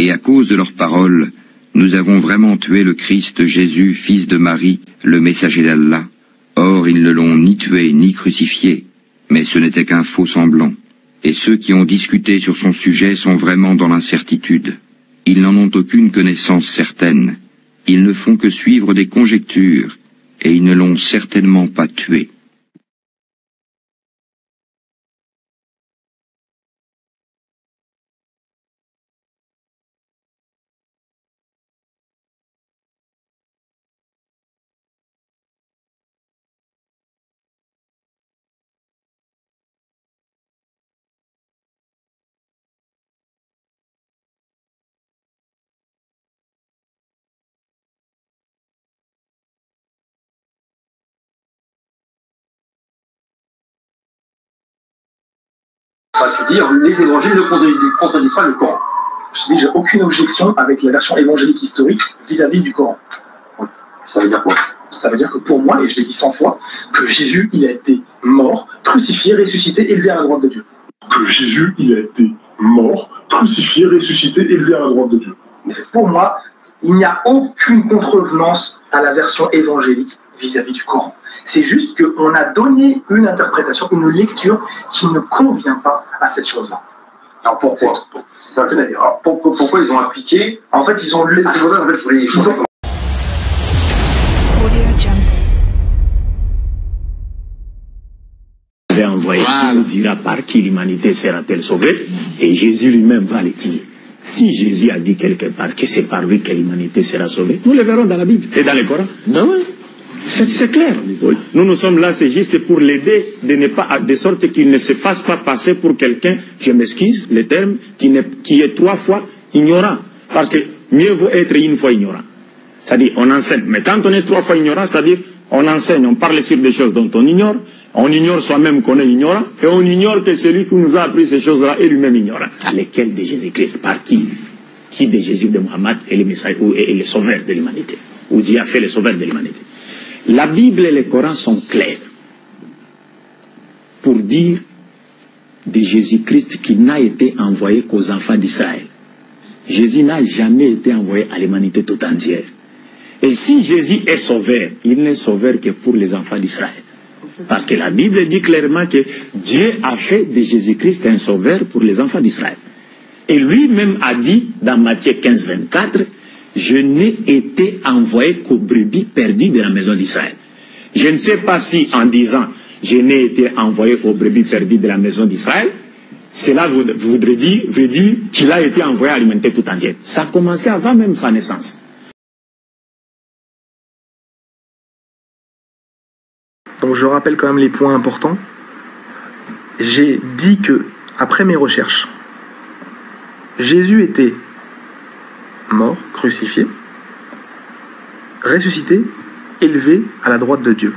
Et à cause de leurs paroles, nous avons vraiment tué le Christ Jésus, fils de Marie, le messager d'Allah. Or, ils ne l'ont ni tué ni crucifié, mais ce n'était qu'un faux semblant. Et ceux qui ont discuté sur son sujet sont vraiment dans l'incertitude. Ils n'en ont aucune connaissance certaine. Ils ne font que suivre des conjectures, et ils ne l'ont certainement pas tué. Tu dis, les évangiles ne contredisent pas le Coran. Je dis, j'ai aucune objection avec la version évangélique historique vis-à-vis du Coran. Ça veut dire quoi? Ça veut dire que pour moi, et je l'ai dit 100 fois, que Jésus, il a été mort, crucifié, ressuscité, élevé à la droite de Dieu. Que Jésus, il a été mort, crucifié, ressuscité, élevé à la droite de Dieu. Pour moi, il n'y a aucune contrevenance à la version évangélique vis-à-vis du Coran. C'est juste qu'on a donné une interprétation, une lecture qui ne convient pas à cette chose-là. Alors pourquoi? Pourquoi ils ont appliqué? En fait, ils ont lu. C'est pour ça que je voulais échanger. Envoyé nous dira par qui l'humanité sera-t-elle sauvée, et Jésus lui-même va le dire. Si Jésus a dit quelque part que c'est par lui que l'humanité sera sauvée, nous le verrons dans la Bible et dans le Coran. Non, c'est clair. Nous sommes là, c'est juste pour l'aider de sorte qu'il ne se fasse pas passer pour quelqu'un, je m'excuse le terme, qui est 3 fois ignorant. Parce que mieux vaut être une fois ignorant. C'est-à-dire, on enseigne. Mais quand on est 3 fois ignorant, c'est-à-dire, on enseigne, on parle sur des choses dont on ignore soi-même qu'on est ignorant, et on ignore que celui qui nous a appris ces choses-là est lui-même ignorant. À lesquelles de Jésus-Christ? Par qui? Qui de Jésus de Mohammed est le messager ou est le sauveur de l'humanité? Ou Dieu a fait le sauveur de l'humanité? La Bible et le Coran sont clairs pour dire de Jésus-Christ qu'il n'a été envoyé qu'aux enfants d'Israël. Jésus n'a jamais été envoyé à l'humanité tout entière. Et si Jésus est sauveur, il n'est sauveur que pour les enfants d'Israël. Parce que la Bible dit clairement que Dieu a fait de Jésus-Christ un sauveur pour les enfants d'Israël. Et lui-même a dit dans Matthieu 15, 24, je n'ai été envoyé qu'aux brebis perdues de la maison d'Israël. Je ne sais pas si en disant je n'ai été envoyé aux brebis perdues de la maison d'Israël, cela veut dire qu'il a été envoyé à l'humanité tout entière. Ça a commencé avant même sa naissance. Donc je rappelle quand même les points importants. J'ai dit que, après mes recherches, Jésus était mort, crucifié, ressuscité, élevé à la droite de Dieu.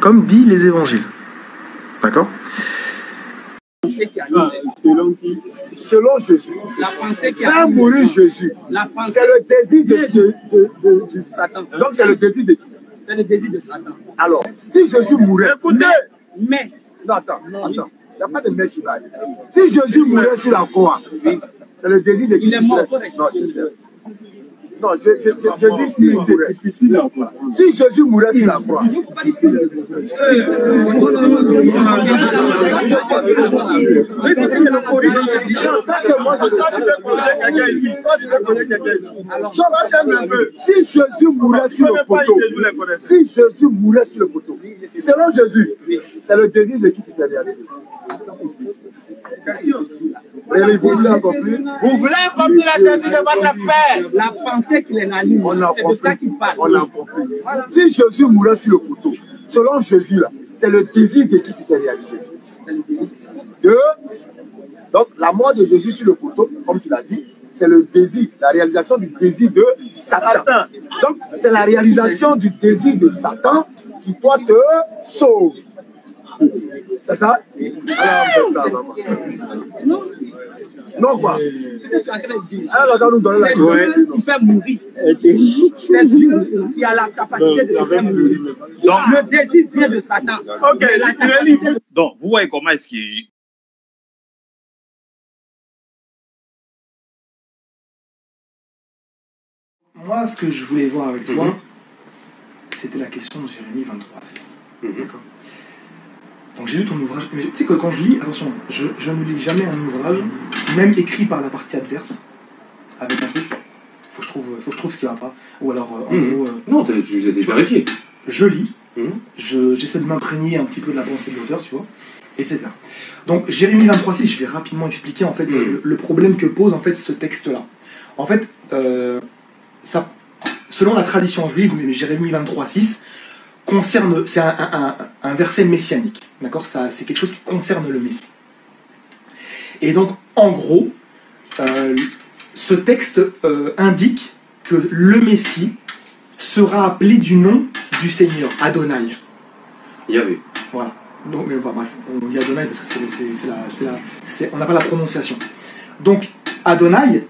Comme dit les évangiles. D'accord? Selon Jésus, faire mourir Jésus, c'est le désir de Satan. Donc c'est le désir de qui? C'est le désir de Satan. Alors, si Jésus mourait, mais non, attends, il n'y a pas de mais qui va. Si Jésus mourait sur la croix, c'est le désir de qui? Il est mort. Non, je dis s'il mourait. Si Jésus mourait sur la croix. Ça c'est moi. Si Jésus mourait sur le poteau, selon Jésus, c'est le désir de qui s'est réalisé? Vous voulez accomplir la désir de votre père. La pensée qu'il est la ligne, c'est de ça qu'il parle. On a compris. Si Jésus mourait sur le couteau, selon Jésus, là, c'est le désir de qui s'est réalisé? Donc, la mort de Jésus sur le couteau, comme tu l'as dit, c'est le désir, la réalisation du désir de Satan. Donc, c'est la réalisation du désir de Satan qui, toi, te sauve. C'est ça? Alors, on fait ça, maman. Non, quoi? Alors, regarde, nous donner la Dieu qui fait mourir. C'est Dieu qui a la capacité de faire mourir. Donc, le désir vient de Satan. Ok, donc, vous voyez comment est-ce qu'il Moi, ce que je voulais voir avec toi, c'était la question de Jérémie 23:6. D'accord. Donc j'ai lu ton ouvrage, mais tu sais que quand je lis, attention, je ne lis jamais un ouvrage, même écrit par la partie adverse, avec un truc, faut que je trouve ce qui va pas, ou alors en gros... non, tu les as déjà vérifiés. Je lis, j'essaie de m'imprégner un petit peu de la pensée de l'auteur, tu vois, etc. Donc Jérémie 23:6, je vais rapidement expliquer en fait le problème que pose en fait ce texte-là. En fait, ça, selon la tradition juive, Jérémie 23:6 concerne, c'est un verset messianique, d'accord, c'est quelque chose qui concerne le Messie. Et donc, en gros, ce texte indique que le Messie sera appelé du nom du Seigneur, Adonai. Yahvé. Voilà. Donc, mais, enfin, bref, on dit Adonai parce que on n'a pas la prononciation. Donc, Adonai,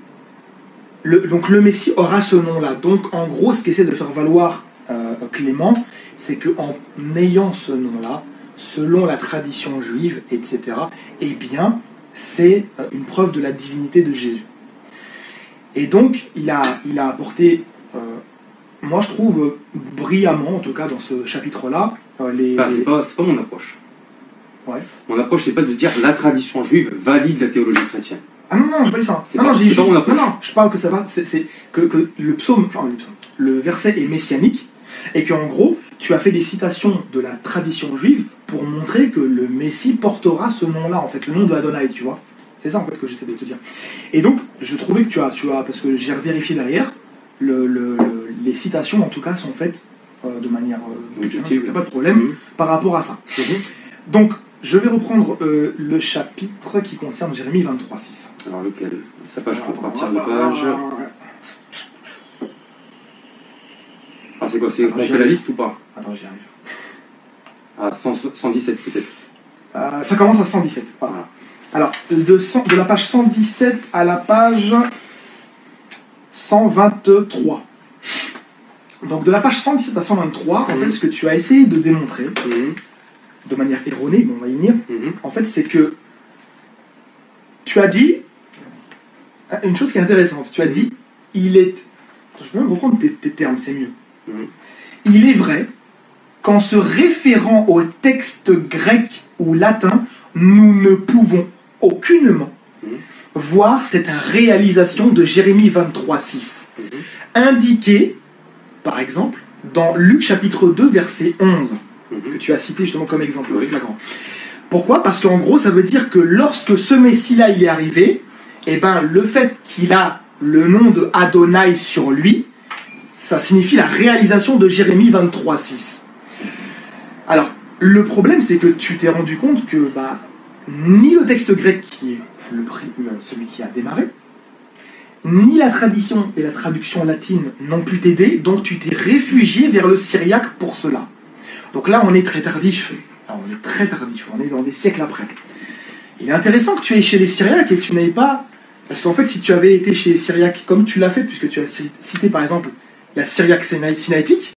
donc le Messie aura ce nom-là. Donc, en gros, ce qu'essaie de faire valoir Clément, c'est qu'en ayant ce nom-là, selon la tradition juive, etc., eh bien, c'est une preuve de la divinité de Jésus. Et donc, il a apporté, moi je trouve, brillamment, en tout cas dans ce chapitre-là, c'est pas mon approche. Ouais. Mon approche, c'est pas de dire la tradition juive valide la théologie chrétienne. Ah non, je pas dit ça. Non, je parle que ça va, c'est que le psaume, enfin le verset est messianique, et qu'en gros, tu as fait des citations de la tradition juive pour montrer que le Messie portera ce nom-là, en fait, le nom de Adonai, tu vois. C'est ça, en fait, que j'essaie de te dire. Et donc, je trouvais que tu as parce que j'ai vérifié derrière, les citations, en tout cas, sont faites de manière objective, il n'y a pas de problème par rapport à ça. Donc, je vais reprendre le chapitre qui concerne Jérémie 23:6. Alors, lequel? Sa page, je peux partir de page. Ah, c'est quoi? On fait la liste ou pas? Attends, j'y arrive. Ah, 117 peut-être. Ça commence à 117. Voilà. Alors, de la page 117 à la page 123. Donc, de la page 117 à 123, en fait, ce que tu as essayé de démontrer, de manière erronée, mais on va y venir, en fait, c'est que tu as dit une chose qui est intéressante. Tu as dit, il est... Attends, je vais même reprendre tes termes, c'est mieux. Il est vrai qu'en se référant au texte grec ou latin, nous ne pouvons aucunement voir cette réalisation de Jérémie 23:6, indiquée, par exemple, dans Luc chapitre 2, verset 11, que tu as cité justement comme exemple flagrant. Pourquoi? Parce qu'en gros, ça veut dire que lorsque ce Messie-là il est arrivé, eh ben, le fait qu'il a le nom de Adonai sur lui, ça signifie la réalisation de Jérémie 23:6. Alors, le problème, c'est que tu t'es rendu compte que ni le texte grec, qui est celui qui a démarré, ni la tradition et la traduction latine n'ont pu t'aider, donc tu t'es réfugié vers le syriaque pour cela. Donc là, on est très tardif. On est dans des siècles après. Il est intéressant que tu ailles chez les syriaques et que tu n'ailles pas... Parce qu'en fait, si tu avais été chez les syriaques comme tu l'as fait, puisque tu as cité par exemple la syriaque sinaïtique,